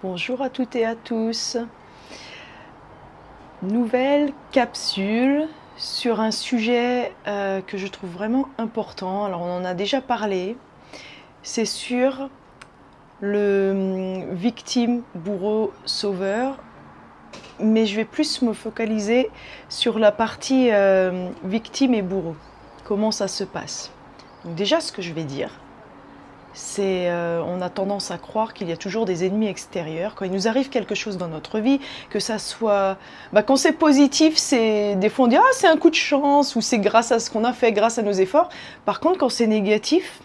Bonjour à toutes et à tous. Nouvelle capsule sur un sujet que je trouve vraiment important. Alors on en a déjà parlé. C'est sur le victime, bourreau, sauveur. Mais je vais plus me focaliser sur la partie victime et bourreau. Comment ça se passe. Donc déjà ce que je vais dire, c'est on a tendance à croire qu'il y a toujours des ennemis extérieurs. Quand il nous arrive quelque chose dans notre vie, que ça soit... quand c'est positif, des fois on dit « Ah, c'est un coup de chance » ou c'est grâce à ce qu'on a fait, grâce à nos efforts. Par contre, quand c'est négatif,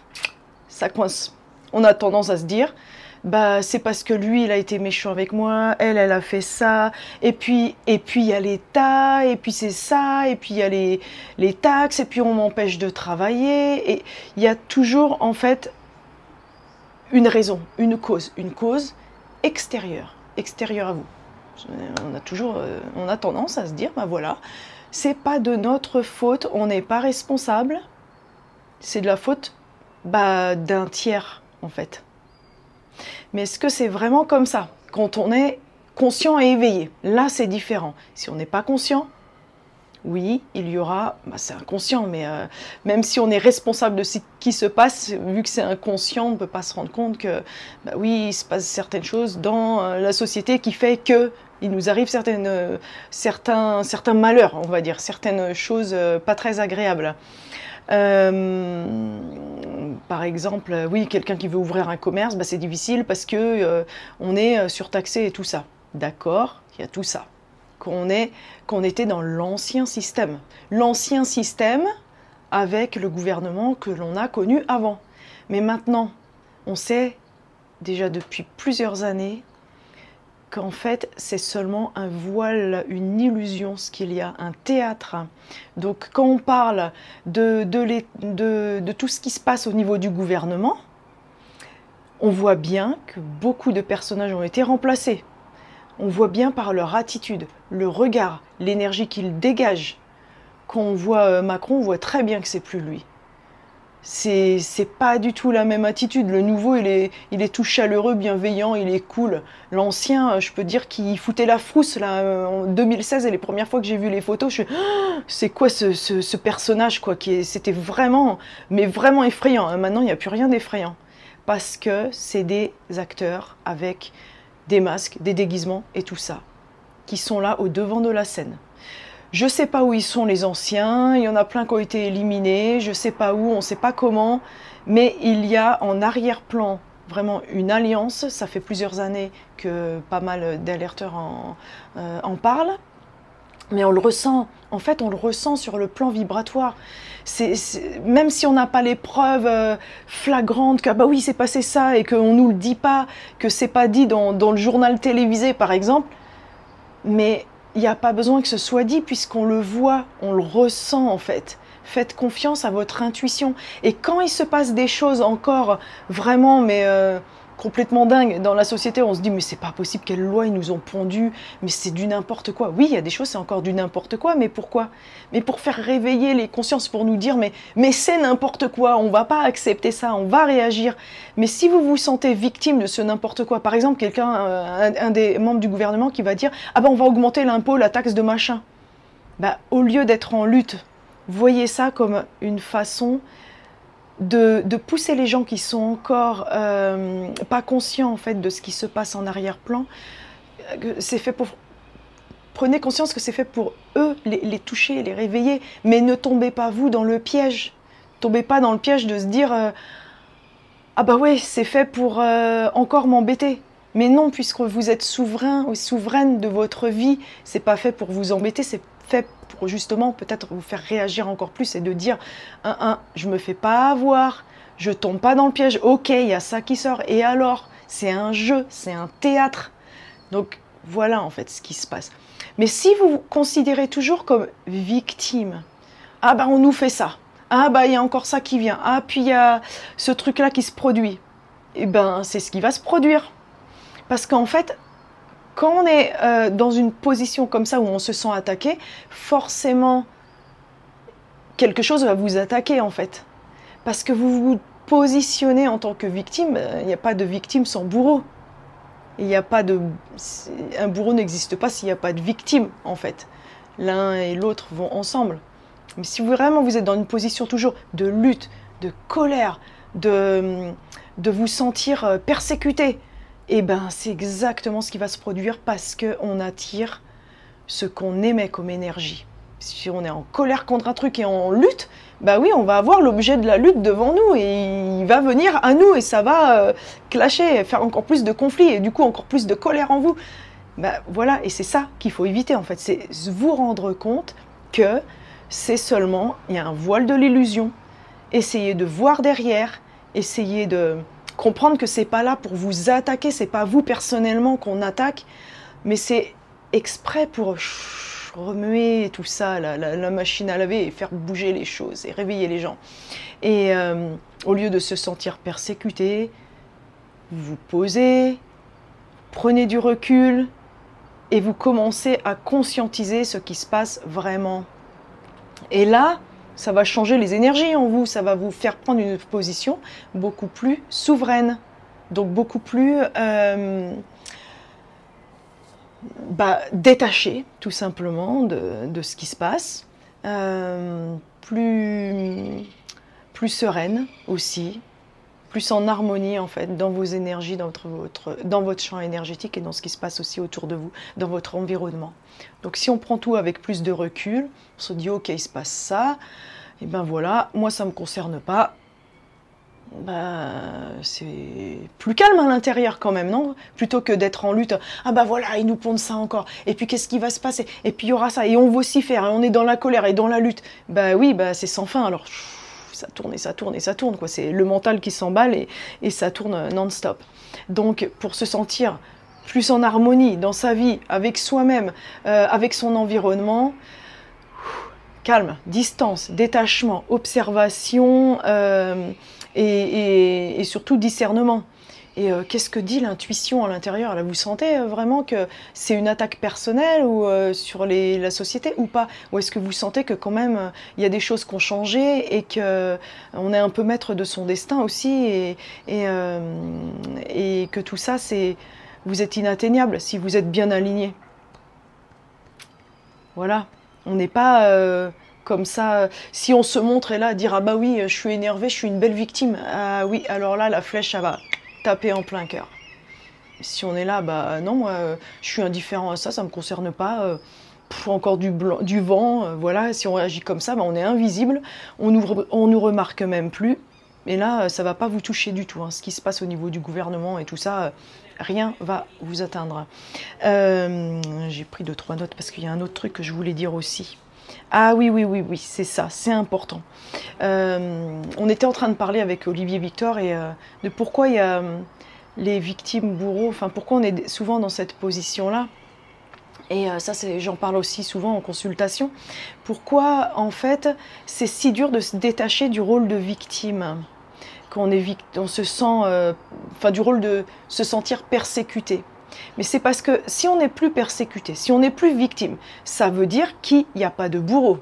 ça coince. On a tendance à se dire « c'est parce que lui, il a été méchant avec moi, elle a fait ça, et puis il y a l'État, et puis c'est ça, et puis il y a les taxes, et puis on m'empêche de travailler. » Et il y a toujours, en fait, une raison, une cause extérieure à vous. On a tendance à se dire, voilà, c'est pas de notre faute, on n'est pas responsable, c'est de la faute d'un tiers en fait. Mais est-ce que c'est vraiment comme ça? Quand on est conscient et éveillé, là c'est différent. Si on n'est pas conscient, oui, il y aura, c'est inconscient, mais même si on est responsable de ce qui se passe, vu que c'est inconscient, on ne peut pas se rendre compte que, oui, il se passe certaines choses dans la société qui fait que il nous arrive certains malheurs, on va dire, certaines choses pas très agréables. Par exemple, oui, quelqu'un qui veut ouvrir un commerce, c'est difficile parce que on est surtaxé et tout ça. D'accord, il y a tout ça. Qu'on était dans l'ancien système. L'ancien système avec le gouvernement que l'on a connu avant. Mais maintenant, on sait déjà depuis plusieurs années qu'en fait, c'est seulement un voile, une illusion, ce qu'il y a, un théâtre. Donc, quand on parle de tout ce qui se passe au niveau du gouvernement, on voit bien que beaucoup de personnages ont été remplacés. On voit bien par leur attitude, le regard, l'énergie qu'ils dégagent. Quand on voit Macron, on voit très bien que c'est plus lui. C'est pas du tout la même attitude. Le nouveau, il est tout chaleureux, bienveillant, il est cool. L'ancien, je peux dire qu'il foutait la frousse là, en 2016, et les premières fois que j'ai vu les photos, je suis c'est quoi ce personnage quoi, c'était vraiment, mais vraiment effrayant. Maintenant, il n'y a plus rien d'effrayant. Parce que c'est des acteurs avec des masques, des déguisements et tout ça, qui sont là au devant de la scène. Je ne sais pas où ils sont les anciens, il y en a plein qui ont été éliminés, je ne sais pas où, on ne sait pas comment, mais il y a en arrière-plan vraiment une alliance, ça fait plusieurs années que pas mal d'alerteurs en parlent, mais on le ressent, en fait on le ressent sur le plan vibratoire. Même si on n'a pas les preuves flagrantes que oui c'est passé ça et qu'on ne nous le dit pas, que c'est pas dit dans le journal télévisé par exemple, mais il n'y a pas besoin que ce soit dit puisqu'on le voit, on le ressent en fait. Faites confiance à votre intuition. Et quand il se passe des choses encore vraiment complètement dingues dans la société, on se dit mais c'est pas possible, quelle loi ils nous ont pondu, mais c'est du n'importe quoi. Oui, il y a des choses, c'est encore du n'importe quoi, mais pourquoi? Mais pour faire réveiller les consciences, pour nous dire mais c'est n'importe quoi, on va pas accepter ça, on va réagir. Mais si vous vous sentez victime de ce n'importe quoi, par exemple quelqu'un, un des membres du gouvernement qui va dire ah on va augmenter l'impôt, la taxe de machin, au lieu d'être en lutte, voyez ça comme une façon de pousser les gens qui sont encore pas conscients en fait de ce qui se passe en arrière-plan. C'est fait pour... Prenez conscience que c'est fait pour eux, les toucher, les réveiller, mais ne tombez pas vous dans le piège. Tombez pas dans le piège de se dire ah ouais, c'est fait pour encore m'embêter. Mais non, puisque vous êtes souverain ou souveraine de votre vie, c'est pas fait pour vous embêter, c'est fait pour justement peut-être vous faire réagir encore plus et de dire je me fais pas avoir, je tombe pas dans le piège, ok, il y a ça qui sort, et alors, c'est un jeu, c'est un théâtre. Donc voilà en fait ce qui se passe. Mais si vous vous considérez toujours comme victime, on nous fait ça, il y a encore ça qui vient, puis il y a ce truc-là qui se produit, et c'est ce qui va se produire. Parce qu'en fait, quand on est dans une position comme ça où on se sent attaqué, forcément, quelque chose va vous attaquer en fait. Parce que vous vous positionnez en tant que victime, il n'y a pas de victime sans bourreau. Et il n'y a pas de... Un bourreau n'existe pas s'il n'y a pas de victime, en fait. L'un et l'autre vont ensemble. Mais si vraiment vous êtes dans une position toujours de lutte, de colère, de vous sentir persécuté, eh ben c'est exactement ce qui va se produire parce qu'on attire ce qu'on émet comme énergie. Si on est en colère contre un truc et en lutte, bah oui, on va avoir l'objet de la lutte devant nous et il va venir à nous et ça va clasher, faire encore plus de conflits et du coup encore plus de colère en vous. Bah voilà, et c'est ça qu'il faut éviter en fait, c'est vous rendre compte que c'est seulement, il y a un voile de l'illusion, essayez de voir derrière, essayez de comprendre que c'est pas là pour vous attaquer, c'est pas vous personnellement qu'on attaque, mais c'est exprès pour remuer tout ça, la machine à laver et faire bouger les choses et réveiller les gens. Et au lieu de se sentir persécuté, vous vous posez, prenez du recul et vous commencez à conscientiser ce qui se passe vraiment. Et là, ça va changer les énergies en vous, ça va vous faire prendre une position beaucoup plus souveraine, donc beaucoup plus détachée, tout simplement, de ce qui se passe, plus sereine aussi, plus en harmonie en fait, dans vos énergies, dans votre champ énergétique et dans ce qui se passe aussi autour de vous, dans votre environnement. Donc si on prend tout avec plus de recul, on se dit ok, il se passe ça, et ben voilà, moi ça ne me concerne pas, c'est plus calme à l'intérieur quand même, non? Plutôt que d'être en lutte, ah bah voilà, ils nous pondent ça encore, et puis qu'est-ce qui va se passer? Et puis il y aura ça, et on vocifère, et on est dans la colère et dans la lutte. Bah oui, c'est sans fin, alors ça tourne et ça tourne et ça tourne, quoi. C'est le mental qui s'emballe et ça tourne non-stop. Donc pour se sentir plus en harmonie dans sa vie, avec soi-même, avec son environnement, calme, distance, détachement, observation et surtout discernement. Et qu'est-ce que dit l'intuition à l'intérieur? Là, vous sentez vraiment que c'est une attaque personnelle ou sur la société ou pas? Ou est-ce que vous sentez que quand même il y a des choses qui ont changé et qu'on est un peu maître de son destin aussi et que tout ça, vous êtes inatteignable si vous êtes bien aligné? Voilà, on n'est pas comme ça, si on se montre et là, dire ah bah oui, je suis énervé, je suis une belle victime. Ah oui, alors là, la flèche, ça va taper en plein cœur. Si on est là, bah non, moi, je suis indifférent à ça, ça me concerne pas. Encore du vent, voilà. Si on réagit comme ça, bah, on est invisible, on nous remarque même plus. Et là, ça va pas vous toucher du tout. Hein. Ce qui se passe au niveau du gouvernement et tout ça, rien va vous atteindre. J'ai pris 2-3 notes parce qu'il y a un autre truc que je voulais dire aussi. Ah oui, c'est ça, c'est important. On était en train de parler avec Olivier Victor et de pourquoi il y a les victimes bourreaux, enfin pourquoi on est souvent dans cette position-là. Et ça, j'en parle aussi souvent en consultation. Pourquoi, en fait, c'est si dur de se détacher du rôle de victime quand on se sent, du rôle de se sentir persécuté. Mais c'est parce que si on n'est plus persécuté, si on n'est plus victime, ça veut dire qu'il n'y a pas de bourreau.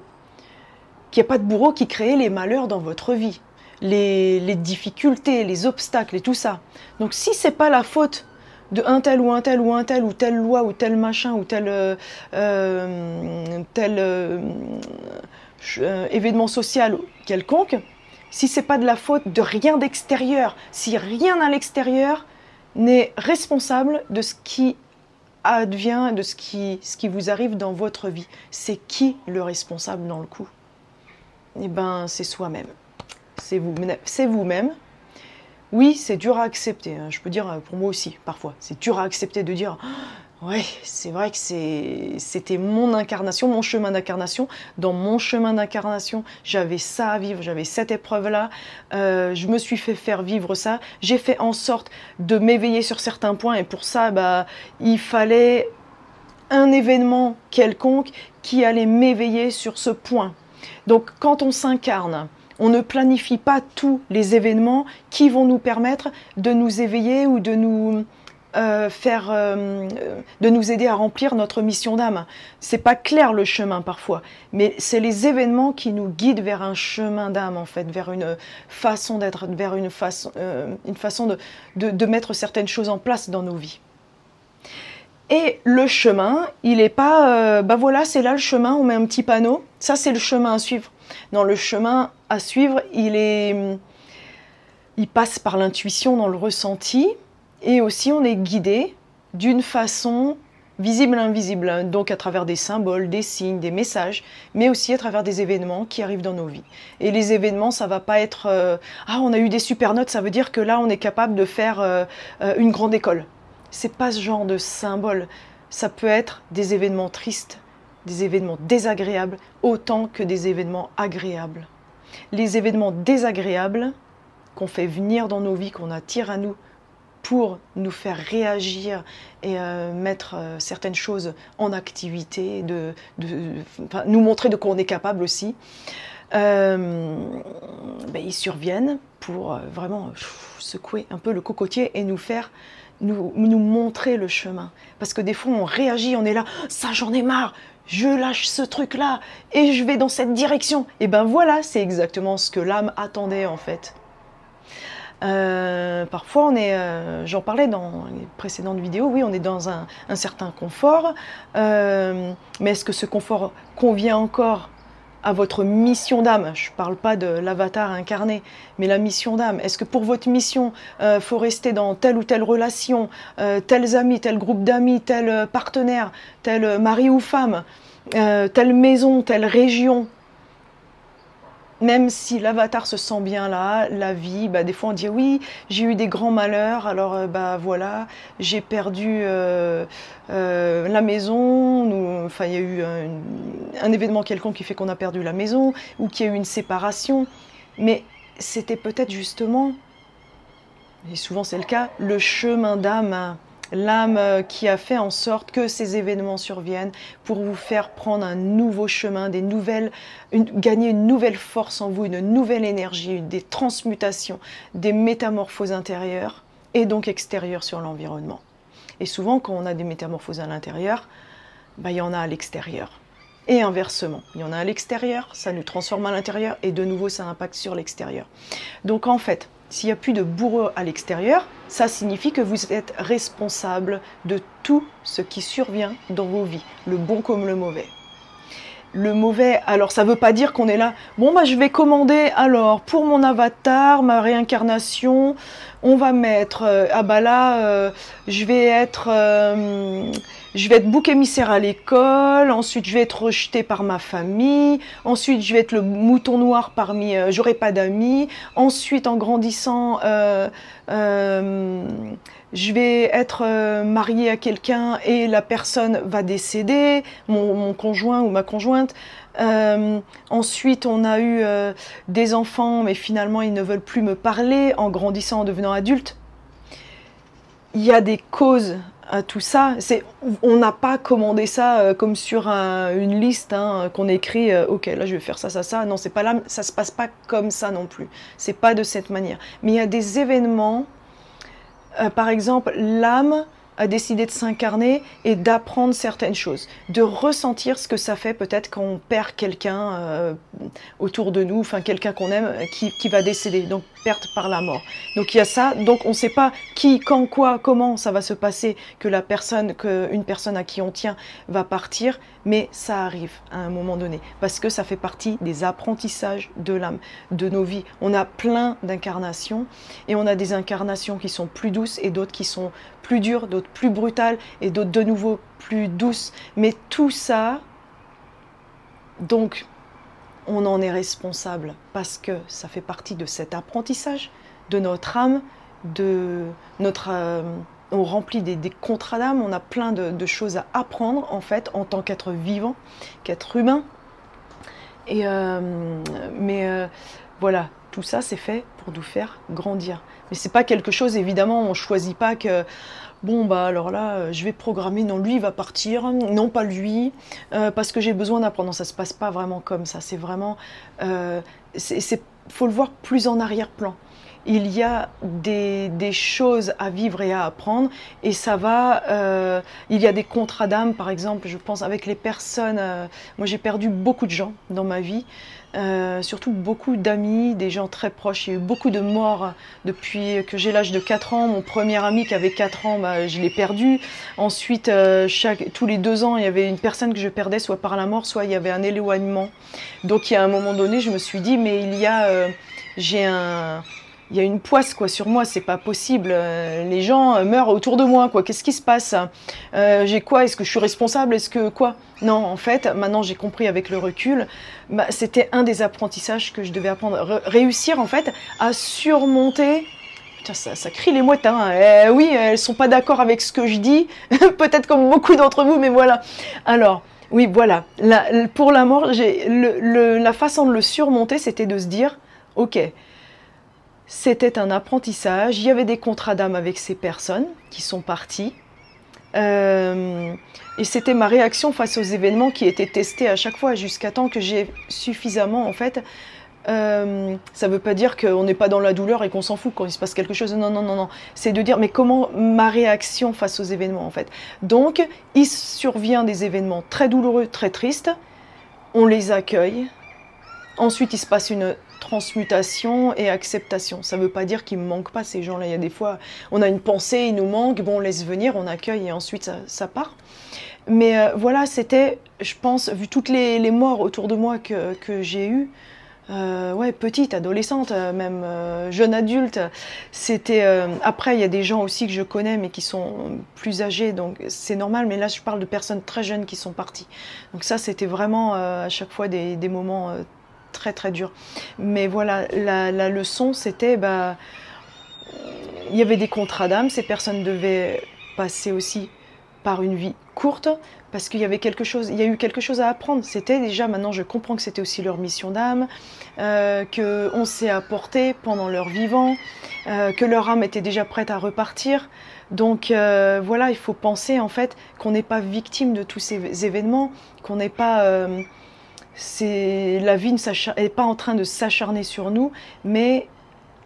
Qu'il n'y a pas de bourreau qui crée les malheurs dans votre vie, les difficultés, les obstacles et tout ça. Donc si ce n'est pas la faute de un tel ou un tel ou un tel ou telle loi ou tel machin ou tel événement social quelconque, si c'est pas de la faute de rien d'extérieur, si rien à l'extérieur n'est responsable de ce qui advient, de ce qui vous arrive dans votre vie, c'est qui le responsable dans le coup? Eh ben, c'est soi-même. C'est vous-même. Oui, c'est dur à accepter. Je peux dire pour moi aussi, parfois. C'est dur à accepter de dire ouais, c'est vrai que c'était mon incarnation, mon chemin d'incarnation. Dans mon chemin d'incarnation, j'avais ça à vivre, j'avais cette épreuve-là. Je me suis fait faire vivre ça. J'ai fait en sorte de m'éveiller sur certains points. Et pour ça, il fallait un événement quelconque qui allait m'éveiller sur ce point. Donc, quand on s'incarne, on ne planifie pas tous les événements qui vont nous permettre de nous éveiller ou de nous de nous aider à remplir notre mission d'âme. C'est pas clair le chemin parfois, mais c'est les événements qui nous guident vers un chemin d'âme en fait, vers une façon d'être, vers une façon de mettre certaines choses en place dans nos vies. Et le chemin, il n'est pas, bah voilà, c'est là le chemin, on met un petit panneau, ça c'est le chemin à suivre. Non, le chemin à suivre, il passe par l'intuition, dans le ressenti, et aussi on est guidé d'une façon visible et invisible, donc à travers des symboles, des signes, des messages, mais aussi à travers des événements qui arrivent dans nos vies. Et les événements, ça va pas être ah, on a eu des super notes, ça veut dire que là on est capable de faire une grande école. C'est pas ce genre de symbole. Ça peut être des événements tristes, des événements désagréables, autant que des événements agréables. Les événements désagréables qu'on fait venir dans nos vies, qu'on attire à nous pour nous faire réagir et mettre certaines choses en activité, enfin, nous montrer de quoi on est capable aussi, ben, ils surviennent pour vraiment secouer un peu le cocotier et nous montrer le chemin. Parce que des fois on réagit, on est là, ça j'en ai marre, je lâche ce truc-là et je vais dans cette direction. Et ben voilà, c'est exactement ce que l'âme attendait en fait. Parfois on est, j'en parlais dans les précédentes vidéos, oui on est dans un certain confort, mais est-ce que ce confort convient encore à votre mission d'âme? Je ne parle pas de l'avatar incarné, mais la mission d'âme. Est-ce que pour votre mission, faut rester dans telle ou telle relation, tels amis, tel groupe d'amis, tel partenaire, tel mari ou femme, telle maison, telle région? Même si l'avatar se sent bien là, la vie, bah, des fois on dit oui, j'ai eu des grands malheurs, alors bah voilà, j'ai perdu la maison, enfin il y a eu un événement quelconque qui fait qu'on a perdu la maison, ou qu'il y a eu une séparation, mais c'était peut-être justement, et souvent c'est le cas, le chemin d'âme, l'âme qui a fait en sorte que ces événements surviennent pour vous faire prendre un nouveau chemin, gagner une nouvelle force en vous, une nouvelle énergie, des transmutations, des métamorphoses intérieures et donc extérieures sur l'environnement. Et souvent, quand on a des métamorphoses à l'intérieur, bah, il y en a à l'extérieur. Et inversement, il y en a à l'extérieur, ça nous transforme à l'intérieur et de nouveau ça impacte sur l'extérieur. Donc en fait, s'il n'y a plus de bourreau à l'extérieur, ça signifie que vous êtes responsable de tout ce qui survient dans vos vies, le bon comme le mauvais. Le mauvais, alors ça ne veut pas dire qu'on est là, bon bah je vais commander alors pour mon avatar, ma réincarnation, on va mettre, ah bah là je vais être bouc émissaire à l'école, ensuite je vais être rejeté par ma famille, ensuite je vais être le mouton noir parmi, j'aurai pas d'amis, ensuite en grandissant, je vais être mariée à quelqu'un et la personne va décéder, mon conjoint ou ma conjointe. Ensuite, on a eu des enfants, mais finalement, ils ne veulent plus me parler en grandissant, en devenant adulte. Il y a des causes à tout ça. On n'a pas commandé ça comme sur une liste qu'on écrit. Ok, là, je vais faire ça, ça, ça. Non, c'est pas là. Ça se passe pas comme ça non plus. C'est pas de cette manière. Mais il y a des événements. Par exemple, l'âme a décidé de s'incarner et d'apprendre certaines choses, de ressentir ce que ça fait peut-être quand on perd quelqu'un autour de nous, enfin quelqu'un qu'on aime qui va décéder, donc perte par la mort. Donc il y a ça, donc on ne sait pas qui, quand, quoi, comment ça va se passer, qu'une personne à qui on tient va partir, mais ça arrive à un moment donné, parce que ça fait partie des apprentissages de l'âme, de nos vies. On a plein d'incarnations, et on a des incarnations qui sont plus douces et d'autres qui sont plus dures, d'autres plus brutales et d'autres de nouveau plus douces. Mais tout ça, donc, on en est responsable parce que ça fait partie de cet apprentissage de notre âme, on remplit des contrats d'âme, on a plein de choses à apprendre en fait en tant qu'être vivant, qu'être humain. Voilà, tout ça c'est fait pour nous faire grandir. Mais c'est pas quelque chose, évidemment, on choisit pas que bon bah alors là je vais programmer, non lui il va partir, non pas lui, parce que j'ai besoin d'apprendre. Non, ça se passe pas vraiment comme ça, c'est vraiment, faut le voir plus en arrière-plan. il y a des choses à vivre et à apprendre, et ça va, il y a des contrats d'âme, par exemple, je pense avec les personnes, moi j'ai perdu beaucoup de gens dans ma vie, surtout beaucoup d'amis, des gens très proches. Il y a eu beaucoup de morts depuis que j'ai l'âge de 4 ans. Mon premier ami qui avait 4 ans, bah, je l'ai perdu. Ensuite, tous les 2 ans, il y avait une personne que je perdais, soit par la mort, soit il y avait un éloignement. Donc, il y a un moment donné, je me suis dit, mais il y a une poisse quoi sur moi, c'est pas possible. Les gens meurent autour de moi, quoi. Qu'est-ce qui se passe? J'ai quoi? Est-ce que je suis responsable? Est-ce que quoi? Non, en fait, maintenant j'ai compris avec le recul, bah, c'était un des apprentissages que je devais apprendre. Réussir en fait à surmonter. Putain, ça crie les mouettes, hein. Oui, elles sont pas d'accord avec ce que je dis, peut-être comme beaucoup d'entre vous, mais voilà. Alors, oui, voilà. Pour la mort, la façon de le surmonter, c'était de se dire, ok. C'était un apprentissage, il y avait des contrats d'âme avec ces personnes qui sont parties. Et c'était ma réaction face aux événements qui étaient testés à chaque fois, jusqu'à temps que j'ai suffisamment, en fait... ça ne veut pas dire qu'on n'est pas dans la douleur et qu'on s'en fout quand il se passe quelque chose. Non, non, non, non. C'est de dire, mais comment ma réaction face aux événements, en fait. Donc, il survient des événements très douloureux, très tristes. On les accueille. Ensuite, il se passe une transmutation et acceptation. Ça ne veut pas dire qu'il ne me manque pas ces gens-là. Il y a des fois, on a une pensée, il nous manque, bon, on laisse venir, on accueille et ensuite ça part. Mais voilà, c'était, je pense, vu toutes les morts autour de moi que j'ai eues, ouais, petite, adolescente, même jeune adulte, c'était... après, il y a des gens aussi que je connais, mais qui sont plus âgés, donc c'est normal, mais là, je parle de personnes très jeunes qui sont parties. Donc ça, c'était vraiment à chaque fois des moments... très très dur. Mais voilà, la leçon c'était, bah, il y avait des contrats d'âme, ces personnes devaient passer aussi par une vie courte, parce qu'il y avait quelque chose, il y a eu quelque chose à apprendre. C'était déjà, maintenant je comprends que c'était aussi leur mission d'âme, qu'on s'est apporté pendant leur vivant, que leur âme était déjà prête à repartir. Donc voilà, il faut penser en fait qu'on n'est pas victime de tous ces événements, qu'on n'est pas... la vie n'est pas en train de s'acharner sur nous, mais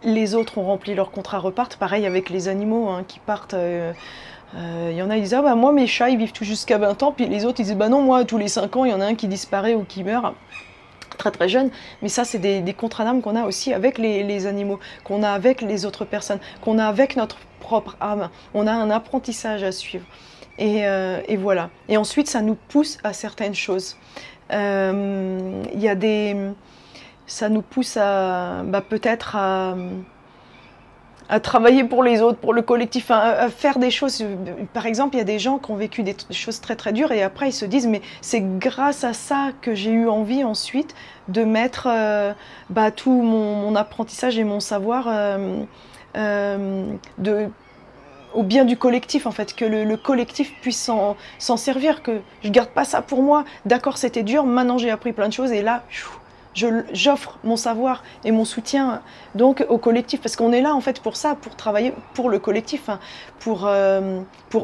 les autres ont rempli leur contrat, repartent. Pareil avec les animaux hein, qui partent. Il y en a qui disent ah bah moi mes chats ils vivent tout jusqu'à 20 ans, puis les autres ils disent bah non moi tous les 5 ans il y en a un qui disparaît ou qui meurt très très jeune. Mais ça c'est des contrats d'âme qu'on a aussi avec les animaux, qu'on a avec les autres personnes, qu'on a avec notre propre âme. On a un apprentissage à suivre. Et voilà. Et ensuite ça nous pousse à certaines choses. Y a ça nous pousse à bah, peut-être à travailler pour les autres, pour le collectif, à faire des choses. Par exemple, il y a des gens qui ont vécu des choses très très dures et après ils se disent mais c'est grâce à ça que j'ai eu envie ensuite de mettre bah, tout mon apprentissage et mon savoir au bien du collectif, en fait, que le collectif puisse s'en servir, que je garde pas ça pour moi. D'accord, c'était dur, maintenant j'ai appris plein de choses, et là, j'offre mon savoir et mon soutien donc au collectif, parce qu'on est là, en fait, pour ça, pour travailler pour le collectif, hein, pour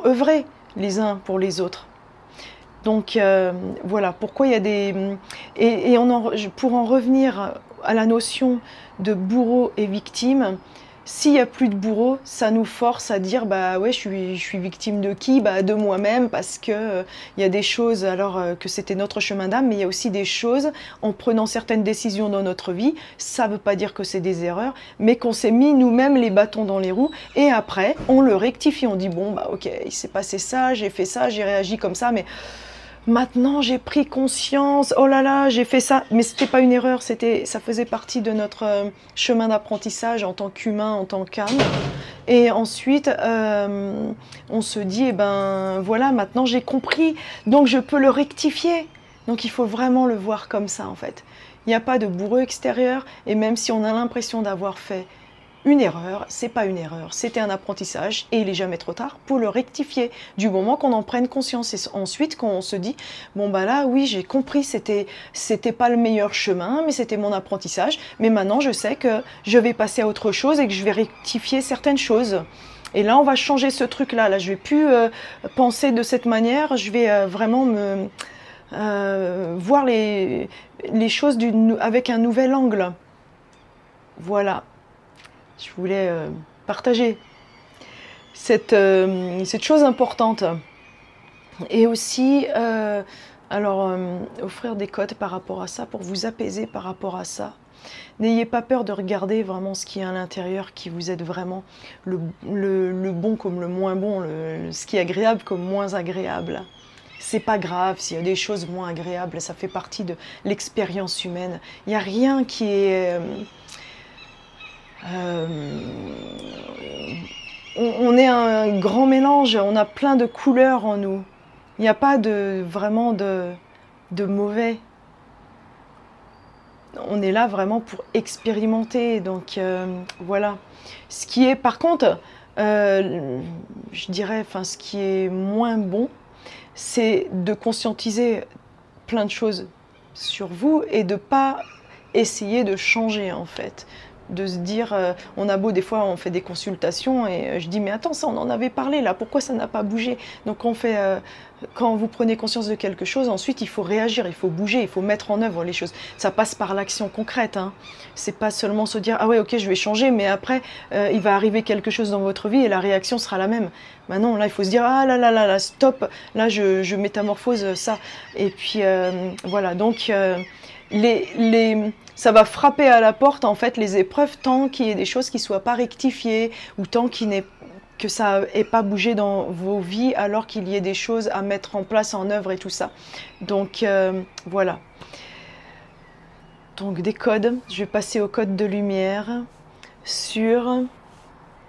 œuvrer les uns pour les autres. Donc, voilà, pourquoi il y a des... Et pour en revenir à la notion de bourreau et victime, s'il n'y a plus de bourreau, ça nous force à dire bah ouais, je suis victime de qui? Bah de moi-même, parce que il y a des choses alors que c'était notre chemin d'âme, mais il y a aussi des choses en prenant certaines décisions dans notre vie. Ça ne veut pas dire que c'est des erreurs, mais qu'on s'est mis nous-mêmes les bâtons dans les roues et après on le rectifie, on dit bon bah ok, il s'est passé ça, j'ai fait ça, j'ai réagi comme ça, mais maintenant j'ai pris conscience, oh là là, j'ai fait ça, mais c'était pas une erreur, ça faisait partie de notre chemin d'apprentissage en tant qu'humain, en tant qu'âme. Et ensuite, on se dit, eh ben voilà, maintenant j'ai compris, donc je peux le rectifier. Donc il faut vraiment le voir comme ça en fait. Il n'y a pas de bourreau extérieur, et même si on a l'impression d'avoir fait une erreur, c'est pas une erreur, c'était un apprentissage et il n'est jamais trop tard pour le rectifier du moment qu'on en prenne conscience et ensuite qu'on se dit bon bah là oui j'ai compris, c'était pas le meilleur chemin mais c'était mon apprentissage, mais maintenant je sais que je vais passer à autre chose et que je vais rectifier certaines choses. Et là on va changer ce truc là, je vais plus penser de cette manière, je vais vraiment voir les choses avec un nouvel angle. Voilà. Je voulais partager cette chose importante. Et aussi, offrir des codes par rapport à ça, pour vous apaiser par rapport à ça. N'ayez pas peur de regarder vraiment ce qui est à l'intérieur, qui vous aide vraiment, le bon comme le moins bon, ce qui est agréable comme moins agréable. C'est pas grave s'il y a des choses moins agréables, ça fait partie de l'expérience humaine. Il n'y a rien qui est... on est un grand mélange, on a plein de couleurs en nous. Il n'y a pas vraiment de mauvais. On est là vraiment pour expérimenter, donc voilà. Ce qui est, par contre, je dirais, ce qui est moins bon, c'est de conscientiser plein de choses sur vous et de pas essayer de changer, en fait. De se dire, on a beau, des fois, on fait des consultations et je dis, mais attends, ça, on en avait parlé là, pourquoi ça n'a pas bougé? Donc, quand vous prenez conscience de quelque chose, ensuite, il faut réagir, il faut bouger, il faut mettre en œuvre les choses. Ça passe par l'action concrète, hein. C'est pas seulement se dire, ah ouais, ok, je vais changer, mais après, il va arriver quelque chose dans votre vie et la réaction sera la même. Maintenant, là, il faut se dire, ah là là là là, stop, là, je métamorphose ça. Et puis, voilà, donc, ça va frapper à la porte, en fait, les épreuves, tant qu'il y ait des choses qui ne soient pas rectifiées, ou tant que ça n'ait pas bougé dans vos vies, alors qu'il y ait des choses à mettre en place, en œuvre et tout ça. Donc, voilà. Donc, des codes. Je vais passer au code de lumière sur...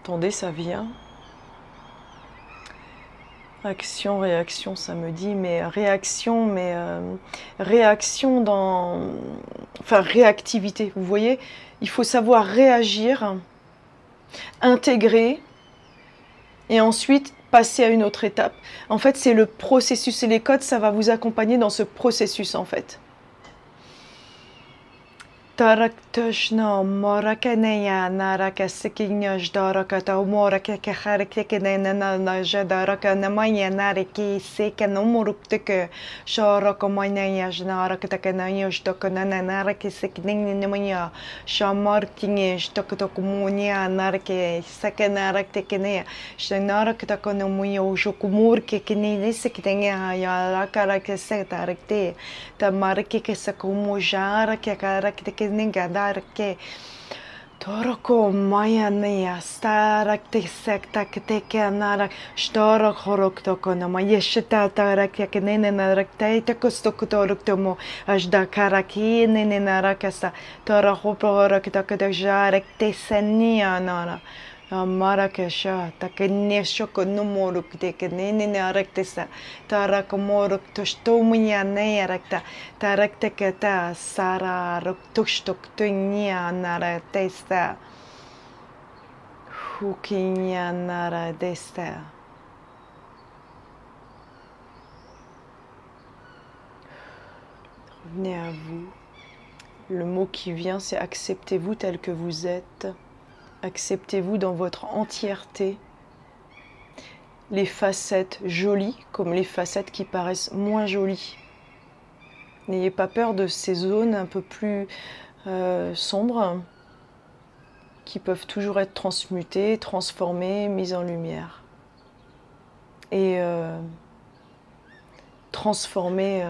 Attendez, ça vient. Action, réaction, ça me dit, mais réaction dans... Enfin, réactivité, vous voyez, il faut savoir réagir, intégrer, et ensuite passer à une autre étape. En fait, c'est le processus, et les codes, ça va vous accompagner dans ce processus, en fait. Taraktoshno morakeneya narakasekinyoj darakata morakeke harekekene jadaraka namaya nareki sekanomuruktek sharakomanaya jnarakatakanayoj tokanana narakisekninamaya shamarkinyej tokatokomunia narake sakanaraktekene shanarakatakanomuyo jokumurkekene sektenya yarakarakesektarakte tamarkikesakomujarakakaraktekene Ningadarke Toroko Mayania Starak Sektak Tekanara Storok Horoktokonoma Yeshita Tarak Yakaninarakte Takostokotoroktomo Ashdakaraki Ninarakasa Torahoporoktokojarek Tesania Nara Marakasha, Takanesho Numoruk, Tekaninarectesa, Tarakomoruk Tostomunia Nearecta, Tarectecata, Sara Roktustok Tunia Nara Testa, Hukinia Nara Desta. Revenez à vous. Le mot qui vient, c'est acceptez-vous tel que vous êtes. Acceptez-vous dans votre entièreté, les facettes jolies comme les facettes qui paraissent moins jolies. N'ayez pas peur de ces zones un peu plus sombres qui peuvent toujours être transmutées, transformées, mises en lumière. Et transformées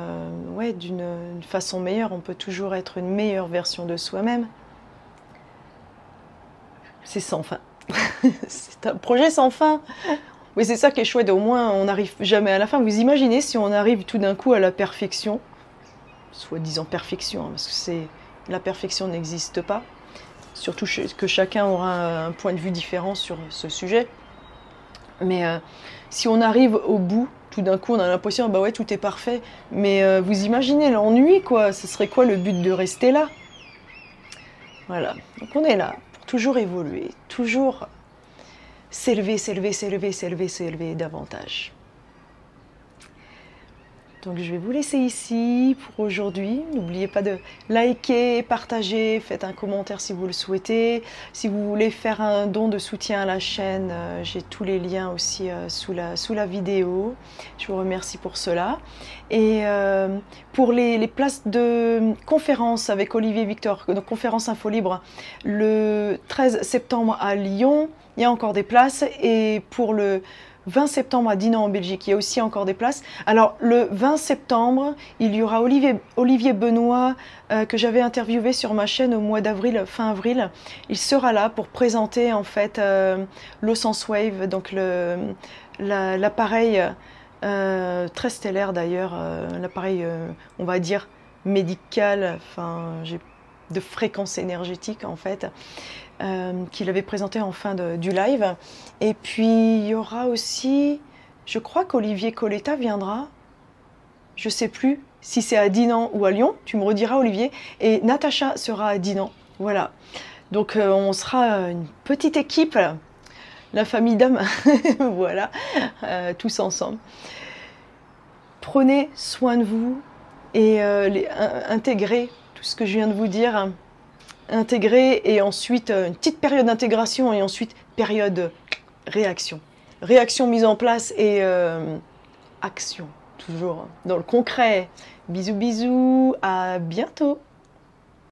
d'une façon meilleure. On peut toujours être une meilleure version de soi-même. C'est sans fin. C'est un projet sans fin. Oui, c'est ça qui est chouette. Au moins, on n'arrive jamais à la fin. Vous imaginez si on arrive tout d'un coup à la perfection, soi-disant perfection, hein, parce que la perfection n'existe pas. Surtout que chacun aura un point de vue différent sur ce sujet. Mais si on arrive au bout, tout d'un coup, on a l'impression, bah ouais, tout est parfait. Mais vous imaginez l'ennui, quoi. Ce serait quoi le but de rester là? Voilà. Donc on est là. Toujours évoluer, toujours s'élever, s'élever, s'élever, s'élever, s'élever davantage. Donc je vais vous laisser ici pour aujourd'hui. N'oubliez pas de liker, partager, faites un commentaire si vous le souhaitez. Si vous voulez faire un don de soutien à la chaîne, j'ai tous les liens aussi sous la vidéo. Je vous remercie pour cela. Et pour les places de conférence avec Olivier Victor, donc conférence Info Libre, le 13 septembre à Lyon, il y a encore des places. Et pour le 20 septembre à Dinan en Belgique, il y a aussi encore des places. Alors le 20 septembre, il y aura Olivier Benoît que j'avais interviewé sur ma chaîne au mois d'avril, fin avril. Il sera là pour présenter en fait l'O-Sense-Wave, donc l'appareil très stellaire d'ailleurs, l'appareil on va dire médical, enfin de fréquence énergétique en fait. Qu'il avait présenté en fin du live. Et puis il y aura aussi, je crois qu'Olivier Coletta viendra, je sais plus si c'est à Dinan ou à Lyon, tu me rediras Olivier, et Natacha sera à Dinan, voilà. Donc on sera une petite équipe, la famille d'âmes, voilà, tous ensemble. Prenez soin de vous et intégrez tout ce que je viens de vous dire. Intégrer et ensuite une petite période d'intégration et ensuite période réaction. Réaction mise en place et action, toujours dans le concret. Bisous bisous, à bientôt.